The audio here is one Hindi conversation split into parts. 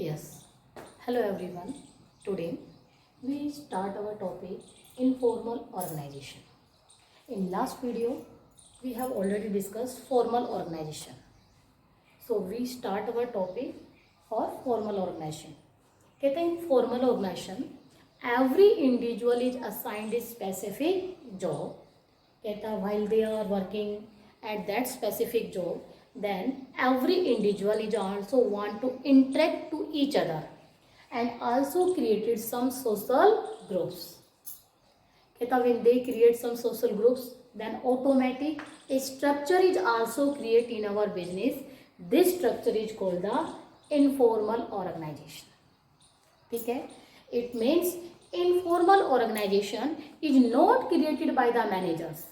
Yes. Hello everyone. Today we start our topic informal organization. In last video we have already discussed formal organization. So we start our topic for formal organization. कहते हैं in formal organization every individual is assigned a specific job. कहता है while they are working at that specific job, then every individual is also want to interact to each other and also created some social groups. कहता when they create some social groups, then automatic a structure is also create in our business. This structure is called the informal organization. ठीक है, it means informal organization is not created by the managers.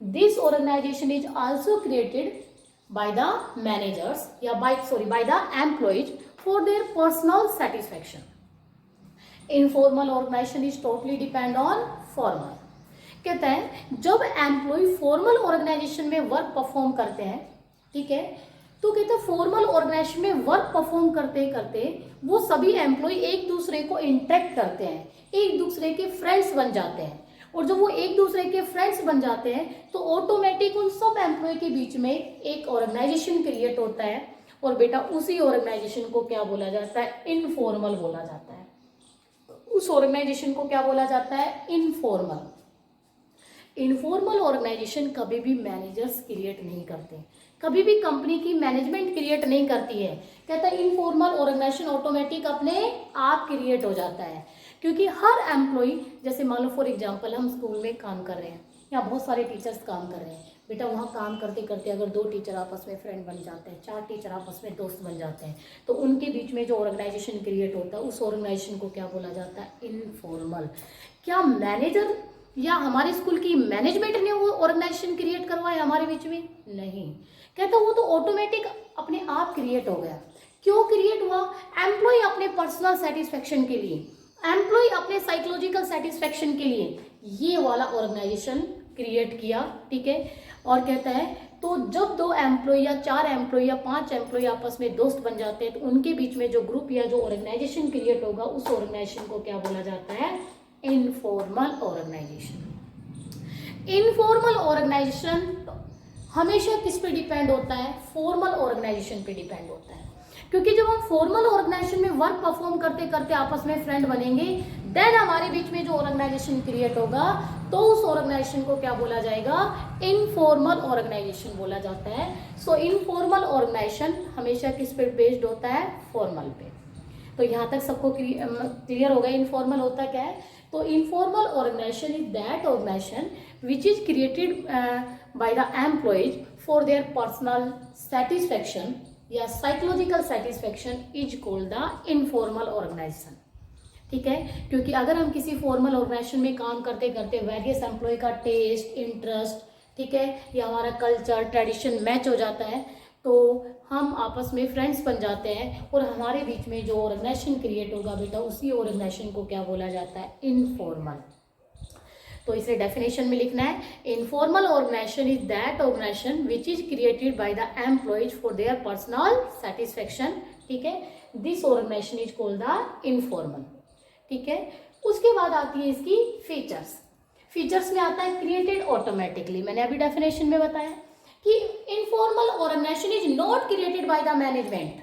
This organization is also created by the managers या by the employees for their personal satisfaction. Informal organization is totally depend on formal. कहते हैं जब एम्प्लॉय फॉर्मल ऑर्गेनाइजेशन में वर्क परफॉर्म करते हैं, ठीक है, तो कहते हैं फॉर्मल ऑर्गेनाइजेशन में वर्क परफॉर्म करते करते वो सभी एम्प्लॉय एक दूसरे को इंटरेक्ट करते हैं, एक दूसरे के फ्रेंड्स बन जाते हैं, और जब वो एक दूसरे के फ्रेंड्स बन जाते हैं तो ऑटोमेटिक उन सब एम्प्लॉय के बीच में एक ऑर्गेनाइजेशन क्रिएट होता है, और बेटा उसी ऑर्गेनाइजेशन को क्या बोला जाता है? इनफॉर्मल बोला जाता है। उस ऑर्गेनाइजेशन को क्या बोला जाता है? इनफॉर्मल। इनफॉर्मल ऑर्गेनाइजेशन कभी भी मैनेजर्स क्रिएट नहीं करते, कभी भी कंपनी की मैनेजमेंट क्रिएट नहीं करती है। कहता है इनफॉर्मल ऑर्गेनाइजेशन ऑटोमेटिक अपने आप क्रिएट हो जाता है, क्योंकि हर एम्प्लॉय, जैसे मान लो फॉर एग्जांपल हम स्कूल में काम कर रहे हैं या बहुत सारे टीचर्स काम कर रहे हैं, बेटा वहाँ काम करते करते अगर 2 टीचर आपस में फ्रेंड बन जाते हैं, 4 टीचर आपस में दोस्त बन जाते हैं, तो उनके बीच में जो ऑर्गेनाइजेशन क्रिएट होता है उस ऑर्गेनाइजेशन को क्या बोला जाता है? इनफॉर्मल। क्या मैनेजर या हमारे स्कूल की मैनेजमेंट ने वो ऑर्गेनाइजेशन क्रिएट करवाया हमारे बीच में? नहीं। कहता वो तो ऑटोमेटिक अपने आप क्रिएट हो गया। क्यों क्रिएट हुआ? एम्प्लॉय अपने पर्सनल सेटिस्फेक्शन के लिए, एम्प्लॉय अपने साइकोलॉजिकल सेटिस्फेक्शन के लिए ये वाला ऑर्गेनाइजेशन क्रिएट किया, ठीक है। और कहता है तो जब 2 एम्प्लॉय या 4 एम्प्लॉय या 5 एम्प्लॉय आपस में दोस्त बन जाते हैं तो उनके बीच में जो ग्रुप या जो ऑर्गेनाइजेशन क्रिएट होगा उस ऑर्गेनाइजेशन को क्या बोला जाता है? Informal organisation. इनफॉर्मल ऑर्गेनाइजेशन हमेशा किस पे डिपेंड होता है? फॉर्मल ऑर्गेनाइजेशन पे डिपेंड होता है, क्योंकि जब हम फॉर्मल ऑर्गेनाइजेशन में वर्क परफॉर्म करते करते आपस में फ्रेंड बनेंगे, देन हमारे बीच में जो ऑर्गेनाइजेशन क्रिएट होगा तो उस ऑर्गेनाइजेशन को क्या बोला जाएगा? इनफॉर्मल ऑर्गेनाइजेशन बोला जाता है। सो इनफॉर्मल ऑर्गेनाइजेशन हमेशा किस पे बेस्ड होता है? फॉर्मल पे। तो यहाँ तक सबको क्लियर होगा इनफॉर्मल होता क्या है? तो informal organisation is that organisation which is created by the employees for their personal satisfaction या psychological satisfaction is called the informal organisation. ठीक है, क्योंकि अगर हम किसी फॉर्मल ऑर्गेनाइजेशन में काम करते करते वेरियस एम्प्लॉय का टेस्ट, इंटरेस्ट, ठीक है, या हमारा कल्चर, ट्रेडिशन मैच हो जाता है तो हम आपस में फ्रेंड्स बन जाते हैं, और हमारे बीच में जो ऑर्गेनाइजेशन क्रिएट होगा बेटा उसी ऑर्गेनाइजेशन को क्या बोला जाता है? इनफॉर्मल। तो इसे डेफिनेशन में लिखना है, informal organisation is that organisation which is created by the employees for their personal satisfaction. ठीक है, this organization is called the informal. ठीक है, उसके बाद आती है इसकी फीचर्स। फीचर्स में आता है क्रिएटेड ऑटोमेटिकली। मैंने अभी डेफिनेशन में बताया कि informal organisation is not created by the management,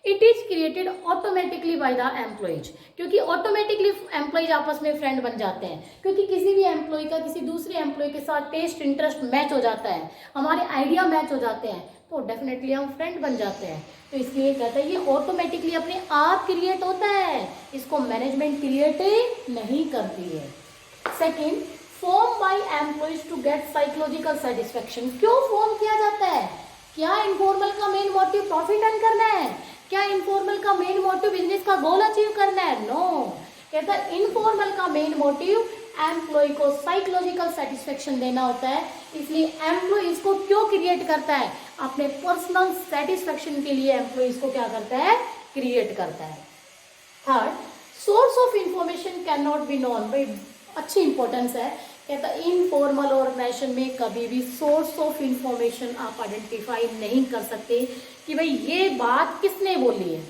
it is created automatically by the employees, क्योंकि ऑटोमेटिकली एम्प्लॉयज आपस में फ्रेंड बन जाते हैं, क्योंकि किसी भी एम्प्लॉय का किसी दूसरे एम्प्लॉय के साथ टेस्ट, इंटरेस्ट मैच हो जाता है, हमारे आइडिया मैच हो जाते हैं, तो डेफिनेटली हम फ्रेंड बन जाते हैं। तो इसलिए कहता है ये ऑटोमेटिकली अपने आप क्रिएट होता है, इसको मैनेजमेंट क्रिएट नहीं करती है। Second, form by employees to get psychological satisfaction. क्यों फॉर्म किया जाता है? क्या इनफॉर्मल का मेन मोटिव प्रॉफिट अर्न करना है? क्या इनफॉर्मल का मेन मोटिव बिजनेस का गोल अचीव करना है? नो। कहता है इनफॉर्मल का मेन मोटिव एम्प्लॉय को साइकोलॉजिकल सेटिस्फेक्शन देना होता है। इसलिए एम्प्लॉय इसको क्यों क्रिएट करता है? अपने पर्सनल सेटिस्फेक्शन के लिए एम्प्लॉय इसको क्या करता है? क्रिएट करता है। Third, source of information can not be known. भाई अच्छी इंपॉर्टेंस है। कहता है इनफॉर्मल ऑर्गेनाइजेशन में कभी भी सोर्स ऑफ इंफॉर्मेशन आप आइडेंटिफाई नहीं कर सकते कि भाई ये बात किसने बोली है।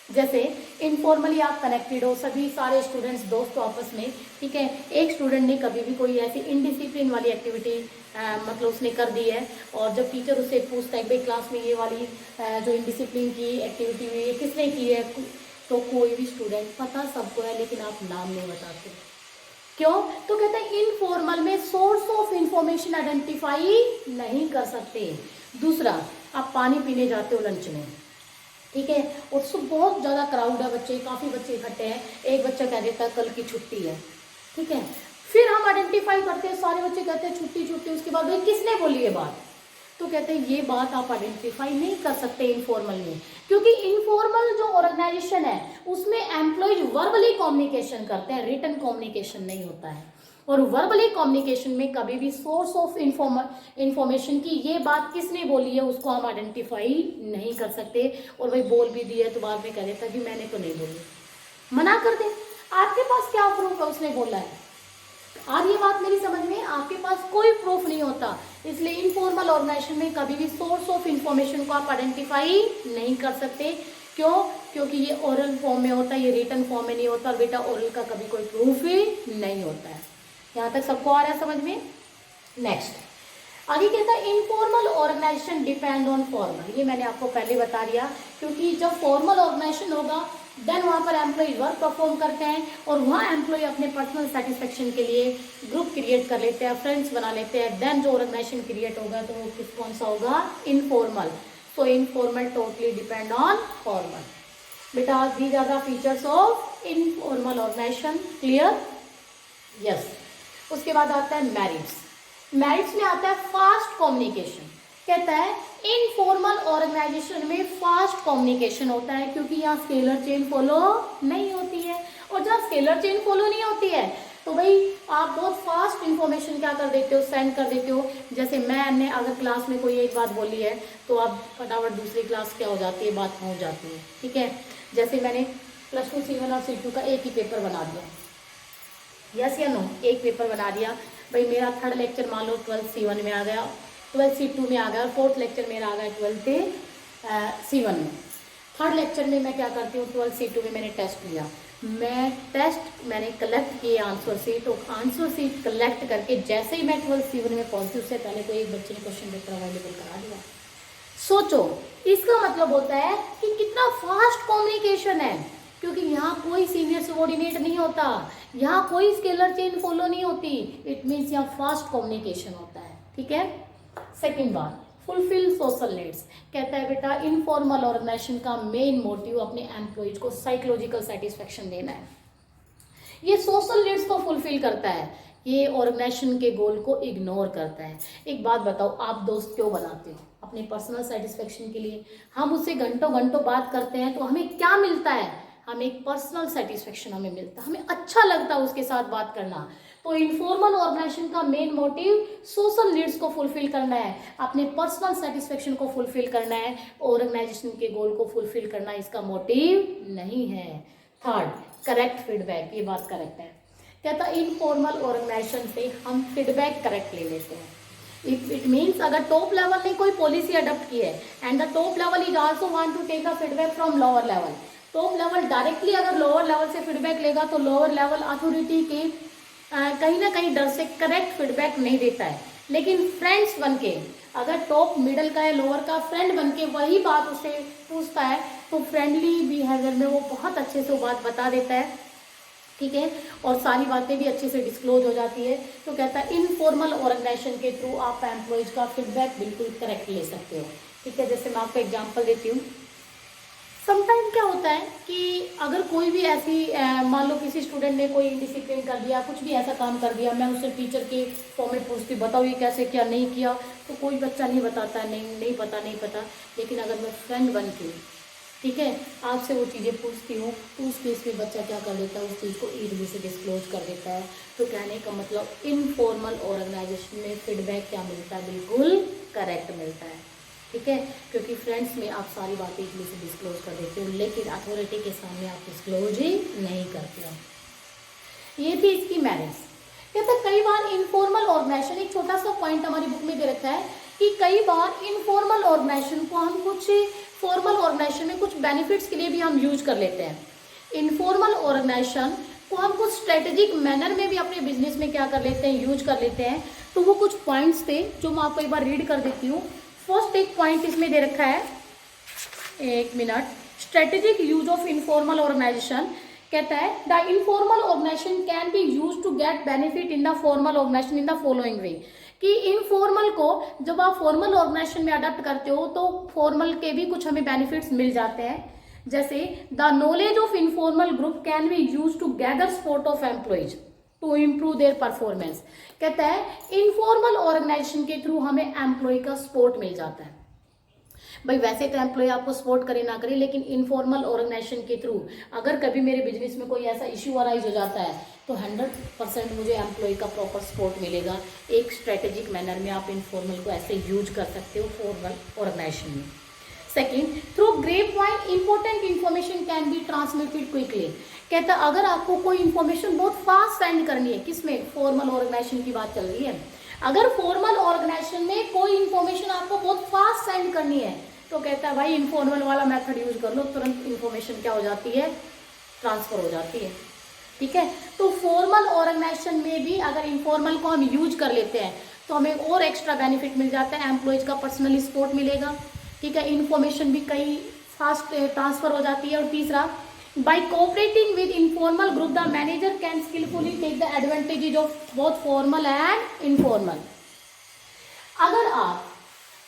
जैसे इनफॉर्मली आप कनेक्टेड हो, सभी सारे स्टूडेंट्स दोस्त हो आपस में, ठीक है। एक स्टूडेंट ने कभी भी कोई ऐसी इनडिसिप्लिन वाली एक्टिविटी मतलब उसने कर दी है, और जब टीचर उससे पूछता है भाई क्लास में ये वाली जो इनडिसिप्लिन की एक्टिविटी हुई है किसने की है, तो कोई भी स्टूडेंट पता सबको है लेकिन आप नाम नहीं बताते, क्यों? तो कहते हैं इनफॉर्मल में सोर्स ऑफ इंफॉर्मेशन आइडेंटिफाई नहीं कर सकते। दूसरा, आप पानी पीने जाते हो लंच में, ठीक है, और सब बहुत ज़्यादा क्राउड है, बच्चे काफ़ी बच्चे इकट्ठे हैं, एक बच्चा कह देता है कल की छुट्टी है, ठीक है, फिर हम आइडेंटिफाई करते हैं, सारे बच्चे कहते हैं छुट्टी छुट्टी, उसके बाद भाई किसने बोली ये बात, तो कहते हैं ये बात आप आइडेंटिफाई नहीं कर सकते इनफॉर्मल में, क्योंकि इनफॉर्मल जो ऑर्गेनाइजेशन है उसमें एम्प्लॉयज वर्बली कम्युनिकेशन करते हैं, रिटन कम्युनिकेशन नहीं होता है, और वर्बली कम्युनिकेशन में कभी भी सोर्स ऑफ इंफॉर्मेशन की ये बात किसने बोली है उसको हम आइडेंटिफाई नहीं कर सकते, और वही बोल भी दिया तो बाद में कह देता कि मैंने तो नहीं बोली, मना कर दे, आपके पास क्या प्रूफ है उसने बोला है। आज ये बात मेरी समझ में, आपके पास कोई प्रूफ नहीं होता, इसलिए इनफॉर्मल ऑर्गेनाइजेशन में कभी भी सोर्स ऑफ इंफॉर्मेशन को आप आइडेंटिफाई नहीं कर सकते, क्यों? क्योंकि ये ओरल फॉर्म में होता है, ये रिटन फॉर्म में नहीं होता, और बेटा ओरल का कभी कोई प्रूफ ही नहीं होता है। यहाँ तक सबको आ रहा है समझ में? नेक्स्ट आगे कहता है informal organization depend on formal, ये मैंने आपको पहले बता दिया, क्योंकि जब फॉर्मल ऑर्गेनाइजेशन होगा देन वहाँ पर एम्प्लॉय वर्क परफॉर्म करते हैं, और वहाँ एम्प्लॉय अपने पर्सनल सेटिस्फेक्शन के लिए ग्रुप क्रिएट कर लेते हैं, फ्रेंड्स बना लेते हैं, देन जो ऑर्गेनाइजेशन क्रिएट होगा तो वो कौन सा होगा? Informal. So informal totally depend on formal. बेटा these are the features of informal organisation, clear? Yes. उसके बाद आता है मेरिट्स। मेरिट्स में आता है फास्ट कम्युनिकेशन, कहता है इनफॉर्मल ऑर्गेनाइजेशन में फास्ट कम्युनिकेशन होता है, क्योंकि यहाँ स्केलर चेन फॉलो नहीं होती है, और जहाँ स्केलर चेन फॉलो नहीं होती है तो भाई आप बहुत फास्ट इंफॉर्मेशन क्या कर देते हो, सेंड कर देते हो। जैसे मैंने अगर क्लास में कोई एक बात बोली है तो आप फटाफट दूसरी क्लास क्या हो जाती है, बात पहुँच जाती है, ठीक है। जैसे मैंने +2 C1 और C2 का एक ही पेपर बना दिया, यस या नो, एक पेपर बना दिया, भाई मेरा थर्ड लेक्चर मान लो 12th C1 में आ गया, 12th C2 में आ गया, और फोर्थ लेक्चर मेरा आ गया 12th C1 में। थर्ड लेक्चर में मैं क्या करती हूँ, 12th C2 में मैंने टेस्ट लिया, मैंने कलेक्ट किए आंसर सीट, और आंसर सीट कलेक्ट करके जैसे ही मैं 12th C1 में पहुँची उससे पहले कोई एक बच्चे ने क्वेश्चन पेपर अवेलेबल करा दिया। सोचो, इसका मतलब होता है कि कितना फास्ट कम्युनिकेशन है, क्योंकि यहाँ कोई सीनियर सबॉर्डिनेट नहीं होता, यहाँ कोई स्केलर चेन फॉलो नहीं होती, इट मीन्स यहाँ फास्ट कम्युनिकेशन होता है, ठीक है। सेकंड बात, फुलफिल सोशल नीड्स, कहता है बेटा इनफॉर्मल ऑर्गेनाइजेशन का मेन मोटिव अपने एम्प्लॉयज को साइकोलॉजिकल सेटिस्फेक्शन देना है, ये सोशल नीड्स को फुलफिल करता है, ये ऑर्गेनाइजेशन के गोल को इग्नोर करता है। एक बात बताओ, आप दोस्त क्यों बनाते हो? अपने पर्सनल सेटिस्फेक्शन के लिए। हम उससे घंटों घंटों बात करते हैं तो हमें क्या मिलता है? हमें एक पर्सनल सेटिस्फेक्शन हमें मिलता है, हमें अच्छा लगता है उसके साथ बात करना। तो इनफॉर्मल ऑर्गेनाइजेशन का मेन मोटिव सोशल नीड्स को फुलफिल करना है, अपने पर्सनल सेटिस्फेक्शन को फुलफिल करना है, ऑर्गेनाइजेशन के गोल को फुलफिल करना इसका मोटिव नहीं है। थर्ड, करेक्ट फीडबैक, ये बात करेक्ट है, कहता है इनफॉर्मल ऑर्गेनाइजेशन से हम फीडबैक करेक्ट ले लेते हैं। इट मीन्स अगर टॉप लेवल ने कोई पॉलिसी अडॉप्ट की है and the top level is also want to take a feedback from lower level, top level directly अगर लोअर लेवल से फीडबैक लेगा तो लोअर लेवल अथॉरिटी के कहीं ना कहीं डर से करेक्ट फीडबैक नहीं देता है। लेकिन फ्रेंड्स बन के, अगर टॉप मिडल का या लोअर का फ्रेंड बन के वही बात उसे पूछता है तो फ्रेंडली बिहेवियर में वो बहुत अच्छे से वो बात बता देता है, ठीक है, और सारी बातें भी अच्छे से डिस्क्लोज हो जाती है। तो कहता है इनफॉर्मल ऑर्गेनाइजेशन के थ्रू आप एम्प्लॉयज का फीडबैक बिल्कुल करेक्ट ले सकते हो, ठीक है। जैसे मैं आपको एग्जांपल देती हूँ, समटाइम क्या होता है कि अगर कोई भी ऐसी मान लो किसी स्टूडेंट ने कोई डिसिप्लिन कर दिया, कुछ भी ऐसा काम कर दिया, मैं उससे टीचर के फॉर्म में पूछती बताओ ये कैसे किया, नहीं किया, तो कोई बच्चा नहीं बताता, नहीं पता। लेकिन अगर मैं फ्रेंड बन के, ठीक है, आपसे वो चीज़ें पूछती हूँ तो उस केस में बच्चा क्या कर देता है, उस चीज़ को ईजिली से डिस्क्लोज कर देता है। तो कहने का मतलब इनफॉर्मल ऑर्गेनाइजेशन में फीडबैक क्या मिलता है, बिल्कुल करेक्ट मिलता है, ठीक है, क्योंकि फ्रेंड्स में आप सारी बातें इजीली से डिस्क्लोज कर देते हो, लेकिन अथॉरिटी के सामने आप डिस्क्लोज ही नहीं करते हो। ये थी इसकी मैरिट्स। कहता है कई बार इनफॉर्मल ऑर्गेनाइजेशन, एक छोटा सा पॉइंट हमारी बुक में दे रखा है कि कई बार इनफॉर्मल ऑर्गेनाइजेशन को हम कुछ फॉर्मल ऑर्गेनाइजेशन में कुछ बेनिफिट्स के लिए भी हम यूज कर लेते हैं। इनफॉर्मल ऑर्गेनाइजेशन को हम कुछ स्ट्रेटेजिक मैनर में भी अपने बिजनेस में क्या कर लेते हैं, यूज कर लेते हैं। तो वो कुछ पॉइंट्स थे जो मैं आपको एक बार रीड कर देती हूँ। फर्स्ट एक पॉइंट इसमें दे रखा है, एक minute, strategic use of informal organization. कहता है the informal organization can be use to get benefit in the formal organization in the following way, कि इनफॉर्मल को जब आप फॉर्मल ऑर्गेनाइजेशन में अडॉप्ट करते हो तो फॉर्मल के भी कुछ हमें बेनिफिट्स मिल जाते हैं। जैसे the knowledge of informal group can be use to gather support of employees to improve their performance. कहता है इनफॉर्मल ऑर्गेनाइजेशन के थ्रू हमें एम्प्लॉय का सपोर्ट मिल जाता है। भाई वैसे तो एम्प्लॉय आपको सपोर्ट करे ना करे, लेकिन इनफॉर्मल ऑर्गेनाइजेशन के थ्रू अगर कभी मेरे बिजनेस में कोई ऐसा इश्यू अराइज हो जाता है तो 100% मुझे एम्प्लॉय का प्रॉपर सपोर्ट मिलेगा। एक स्ट्रेटेजिक मैनर में आप इनफॉर्मल को ऐसे यूज कर सकते हो फॉर्मल ऑर्गेनाइजेशन में। Second, through grapevine important information can be transmitted quickly. कहता है अगर आपको कोई इन्फॉर्मेशन बहुत फास्ट सेंड करनी है, किसमें, फॉर्मल ऑर्गेनाइजेशन की बात चल रही है, अगर फॉर्मल ऑर्गेनाइजेशन में कोई इन्फॉर्मेशन आपको बहुत फास्ट सेंड करनी है तो कहता है भाई इनफॉर्मल वाला मेथड यूज कर लो, तुरंत इन्फॉर्मेशन क्या हो जाती है, ट्रांसफर हो जाती है। ठीक है, तो फॉर्मल ऑर्गेनाइजेशन में भी अगर इनफॉर्मल को हम यूज कर लेते हैं तो हमें और एक्स्ट्रा बेनिफिट मिल जाता है, एम्प्लॉयज का पर्सनली सपोर्ट मिलेगा। ठीक है, इन्फॉर्मेशन भी कई फास्ट ट्रांसफर हो जाती है। और तीसरा, by cooperating with informal group the manager can skillfully take the advantages of both formal and informal. अगर आप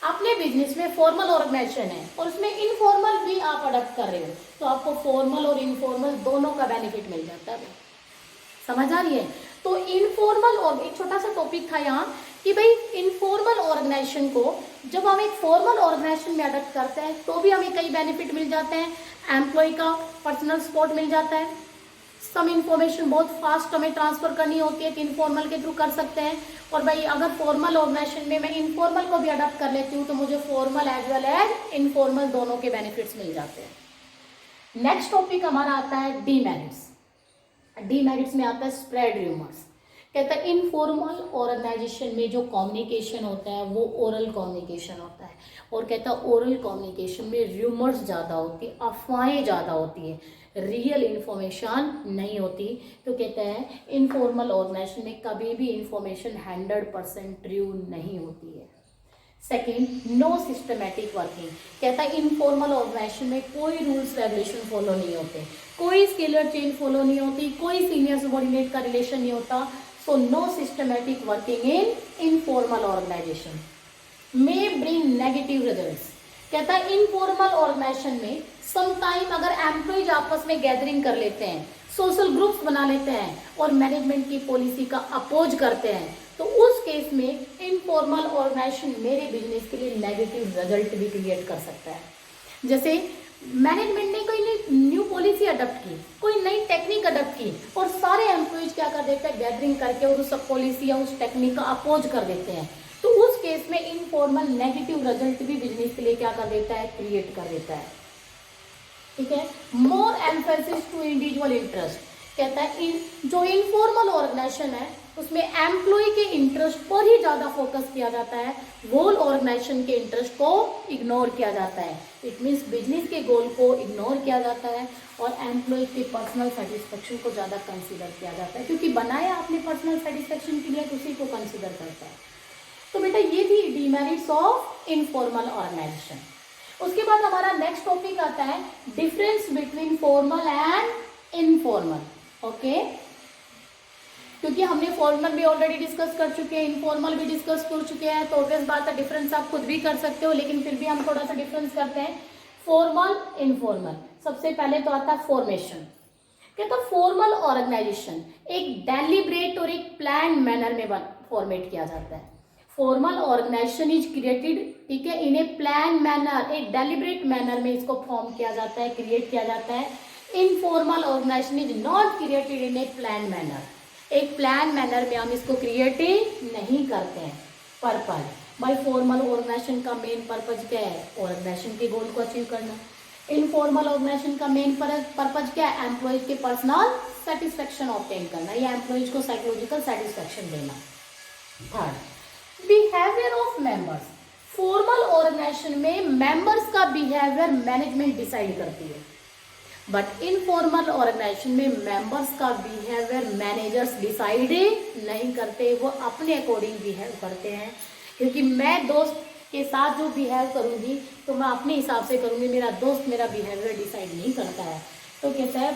अपने बिजनेस में फॉर्मल ऑर्गेनाइजेशन है और उसमें इनफॉर्मल भी आप अडॉप्ट कर रहे हो तो आपको फॉर्मल और इनफॉर्मल दोनों का बेनिफिट मिल जाता है। समझ आ रही है? तो इनफॉर्मल, और एक छोटा सा टॉपिक था यहाँ कि भाई इनफॉर्मल ऑर्गेनाइजेशन को जब हम एक फॉर्मल ऑर्गेनाइजेशन में अडॉप्ट करते हैं तो भी हमें कई बेनिफिट मिल जाते हैं। एम्प्लॉय का पर्सनल सपोर्ट मिल जाता है, सम इन्फॉर्मेशन बहुत फास्ट हमें ट्रांसफर करनी होती है तो इनफॉर्मल के थ्रू कर सकते हैं। और भाई अगर फॉर्मल ऑर्गेनाइजेशन में मैं इनफॉर्मल को भी अडॉप्ट कर लेती हूँ तो मुझे formal as well as informal दोनों के बेनिफिट्स मिल जाते हैं। नेक्स्ट टॉपिक हमारा आता है डीमेरिट्स। डीमेरिट्स में आता है स्प्रेड र्यूमर्स। कहता है इनफॉर्मल ऑर्गेनाइजेशन में जो कम्युनिकेशन होता है वो ओरल कम्युनिकेशन होता है, और कहता है ओरल कम्युनिकेशन में र्यूमर्स ज़्यादा होती है, अफवाहें ज़्यादा होती है, रियल इन्फॉर्मेशन नहीं होती। तो कहता है इनफॉर्मल ऑर्गेनाइजेशन में कभी भी इंफॉर्मेशन 100% ट्रू नहीं होती है। Second, no systematic working. कहता है इनफॉर्मल ऑर्गेनाइजेशन में कोई रूल्स रेगुलेशन फॉलो नहीं होते, कोई स्केलर चेन फॉलो नहीं होती, कोई सीनियर सबॉर्डिनेट का रिलेशन नहीं होता। So no systematic working in informal organization may bring negative results. कहता है इनफॉर्मल ऑर्गेनाइजेशन में समटाइम अगर एम्प्लॉयज आपस में गैदरिंग कर लेते हैं, सोशल ग्रुप्स बना लेते हैं और मैनेजमेंट की पॉलिसी का अपोज करते हैं तो उस केस में इनफॉर्मल ऑर्गेनाइजेशन मेरे बिजनेस के लिए नेगेटिव रिजल्ट भी क्रिएट कर सकता है। जैसे मैनेजमेंट ने कोई न्यू पॉलिसी अडॉप्ट की, कोई नई टेक्निक अडॉप्ट की और सारे एम्प्लॉयज क्या कर देते हैं, गैदरिंग करके और उस पॉलिसी या उस टेक्निक का अपोज कर देते हैं, तो उस केस में इनफॉर्मल नेगेटिव रिजल्ट भी बिजनेस के लिए क्या कर देता है, क्रिएट कर देता है। ठीक है, मोर एम्फेसिस टू इंडिविजुअल इंटरेस्ट। कहता है जो इनफॉर्मल ऑर्गेनाइजेशन है उसमें एम्प्लॉय के इंटरेस्ट पर ही ज़्यादा फोकस किया जाता है, होल ऑर्गेनाइजेशन के इंटरेस्ट को इग्नोर किया जाता है। इट मीन्स बिजनेस के गोल को इग्नोर किया जाता है और एम्प्लॉय के पर्सनल सेटिस्फेक्शन को ज़्यादा कंसीडर किया जाता है, क्योंकि बनाया अपने पर्सनल सेटिस्फेक्शन के लिए उसी को कंसीडर करता है। तो बेटा ये थी डीमेरिट्स ऑफ इनफॉर्मल ऑर्गेनाइजेशन। उसके बाद हमारा नेक्स्ट टॉपिक आता है difference between formal and informal. Okay, क्योंकि हमने फॉर्मल भी ऑलरेडी डिस्कस कर चुके हैं, इनफॉर्मल भी डिस्कस कर चुके हैं, तो ऑब्वियस बात है डिफरेंस आप खुद भी कर सकते हो, लेकिन फिर भी हम थोड़ा सा डिफरेंस करते हैं फॉर्मल इनफॉर्मल। सबसे पहले तो आता है फॉर्मेशन। कहता फॉर्मल ऑर्गेनाइजेशन एक डेलिब्रेट और एक प्लान मैनर में फॉर्मेट किया जाता है। फॉर्मल ऑर्गेनाइजेशन इज क्रिएटेड, ठीक है, इन ए प्लान मैनर, एक डेलिब्रेट मैनर में इसको फॉर्म किया जाता है, क्रिएट किया जाता है। Informal organisation is not created in a plan manner, एक प्लान मैनर में हम इसको क्रिएट नहीं करते हैं। पर्पज, भाई फॉर्मल ऑर्गेनाइजेशन का मेन पर्पज क्या है, ऑर्गेनाइजेशन के गोल को अचीव करना। इनफॉर्मल ऑर्गेनाइजेशन का मेन पर्पज क्या है, एम्प्लॉयज के पर्सनल सेटिस्फेक्शन ऑब्टेन करना या एम्प्लॉयज को साइकोलॉजिकल सेटिस्फेक्शन देना। Third, behaviour of members, formal organization में मेंबर्स का बिहेवियर मैनेजमेंट डिसाइड करती है, बट इनफॉर्मल ऑर्गेनाइजेशन में मेंबर्स का बिहेवियर मैनेजर्स डिसाइड नहीं करते, वो अपने अकॉर्डिंग बिहेव करते हैं। क्योंकि मैं दोस्त के साथ जो बिहेव करूंगी तो मैं अपने हिसाब से करूंगी, मेरा दोस्त मेरा बिहेवियर डिसाइड नहीं करता है। तो कहता है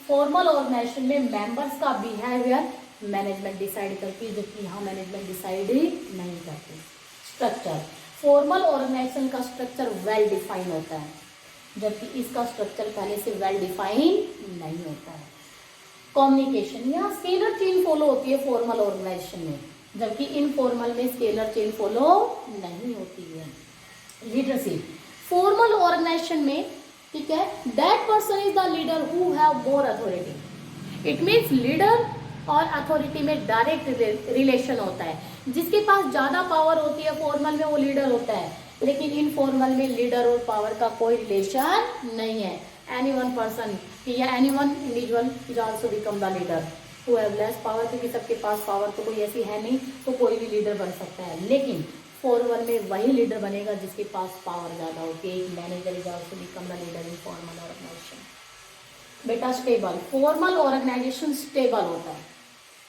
फॉर्मल ऑर्गेनाइजेशन में मेंबर्स का बिहेवियर मैनेजमेंट डिसाइड करती है, जबकि यहाँ मैनेजमेंट डिसाइड नहीं करती। स्ट्रक्चर, फॉर्मल ऑर्गेनाइजेशन का स्ट्रक्चर वेल डिफाइन होता है, जबकि इसका स्ट्रक्चर पहले से वेल डिफाइन नहीं होता है। कम्युनिकेशन, यहाँ स्केलर चेन फॉलो होती है फॉर्मल ऑर्गेनाइजेशन में, जबकि इनफॉर्मल में स्केलर चेन फॉलो नहीं होती है। लीडरशिप, फॉर्मल ऑर्गेनाइजेशन में, ठीक है, that person is the leader who have more authority. It means leader और अथॉरिटी में डायरेक्ट रिलेशन होता है। जिसके पास ज्यादा पावर होती है फॉर्मल में वो लीडर होता है, लेकिन इनफॉर्मल में लीडर और पावर का कोई रिलेशन नहीं है। एनी वन पर्सन या any one individual is also become the leader who have less power, क्योंकि सबके पास पावर तो कोई ऐसी है नहीं, तो कोई भी लीडर बन सकता है। लेकिन फॉर्मल में वही लीडर बनेगा जिसके पास पावर ज़्यादा होती है। Manager is also become the leader in formal organization. बेटा स्टेबल, फॉर्मल ऑर्गेनाइजेशन स्टेबल होता है।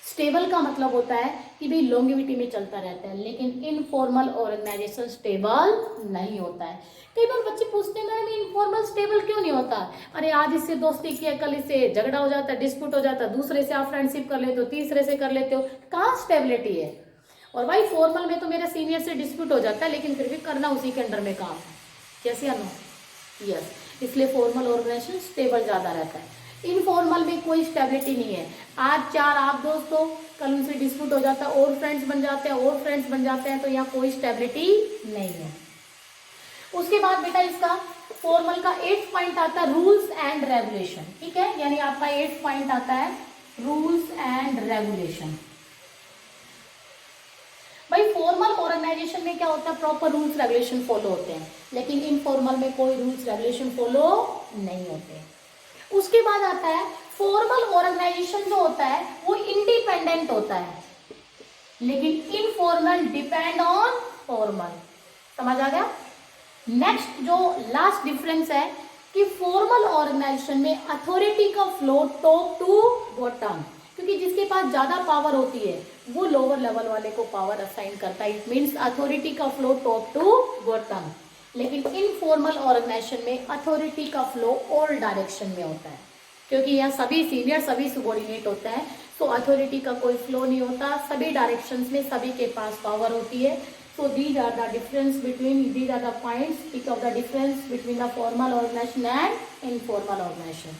स्टेबल का मतलब होता है कि भाई लॉन्गेविटी में चलता रहता है, लेकिन इनफॉर्मल ऑर्गेनाइजेशन स्टेबल नहीं होता है। कई बार बच्चे पूछते हैं मैडम इनफॉर्मल स्टेबल क्यों नहीं होता? अरे आज इससे दोस्ती किया, कल इससे झगड़ा हो जाता है, डिस्प्यूट हो जाता है, दूसरे से आप फ्रेंडशिप कर लेते हो, तीसरे से कर लेते हो, कहाँ स्टेबिलिटी है? और भाई फॉर्मल में तो मेरा सीनियर से डिस्प्यूट हो जाता है, लेकिन फिर भी करना उसी के अंडर में काम है। कैसे आना? यस, इसलिए फॉर्मल ऑर्गेनाइजेशन स्टेबल ज़्यादा रहता है। इनफॉर्मल में कोई स्टेबिलिटी नहीं है। आज चार आप दोस्त हो, कल उनसे डिस्प्यूट हो जाता है, और फ्रेंड्स बन जाते हैं, और फ्रेंड्स बन जाते हैं, तो यहाँ कोई स्टेबिलिटी नहीं है। उसके बाद बेटा इसका फॉर्मल का 8th पॉइंट आता है रूल्स एंड रेगुलेशन। ठीक है, यानी आपका 8th पॉइंट आता है रूल्स एंड रेगुलेशन। भाई फॉर्मल ऑर्गेनाइजेशन में क्या होता है, प्रॉपर रूल्स रेगुलेशन फॉलो होते हैं, लेकिन इनफॉर्मल में कोई रूल्स रेगुलेशन फॉलो नहीं होते। उसके बाद आता है फॉर्मल ऑर्गेनाइजेशन जो होता है वो इंडिपेंडेंट होता है, लेकिन इनफॉर्मल डिपेंड ऑन फॉर्मल। समझ आ गया? नेक्स्ट जो लास्ट डिफरेंस है कि फॉर्मल ऑर्गेनाइजेशन में अथॉरिटी का फ्लो टॉप टू बॉटम, क्योंकि जिसके पास ज्यादा पावर होती है वो लोअर लेवल वाले को पावर असाइन करता है। इट मीन्स अथॉरिटी का फ्लो टॉप टू बॉटम। लेकिन इनफॉर्मल ऑर्गेनाइजेशन में अथॉरिटी का फ्लो ऑल डायरेक्शन में होता है, क्योंकि यहाँ सभी सीनियर सभी सबॉर्डिनेट होता है, तो अथॉरिटी का कोई फ्लो नहीं होता, सभी डायरेक्शंस में सभी के पास पावर होती है। So these are the difference between, these are the points, speak of the difference between the formal organization and informal organization.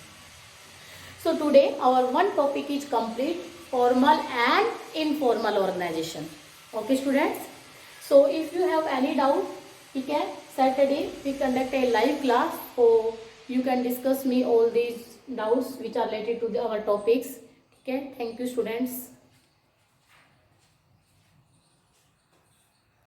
So today our one topic is complete, formal and informal organization. Okay students? So if you have any doubt, okay, Saturday we conduct a live class, so you can discuss me all these doubts which are related to our topics. Okay, thank you students.